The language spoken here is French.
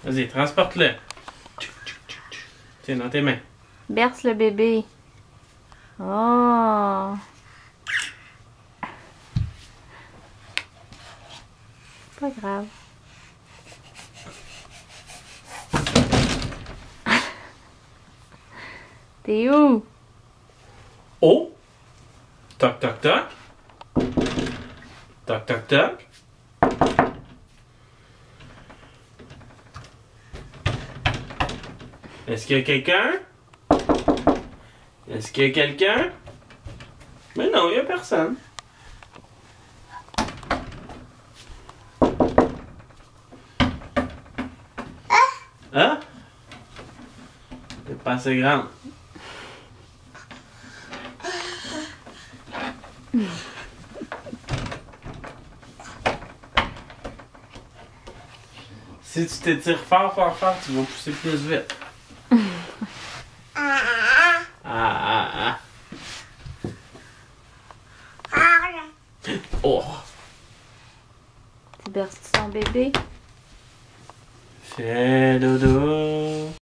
Vas-y, transporte-le. Tiens, dans tes mains. Berce le bébé. Oh! Pas grave. T'es où? Oh! Toc, toc, toc. Toc, toc, toc. Est-ce qu'il y a quelqu'un? Est-ce qu'il y a quelqu'un? Mais non, il n'y a personne. Hein? T'es pas assez grande. Si tu t'étires fort, fort, fort, tu vas pousser plus vite. Ah. Oh! Tu berces ton bébé? Fais dodo.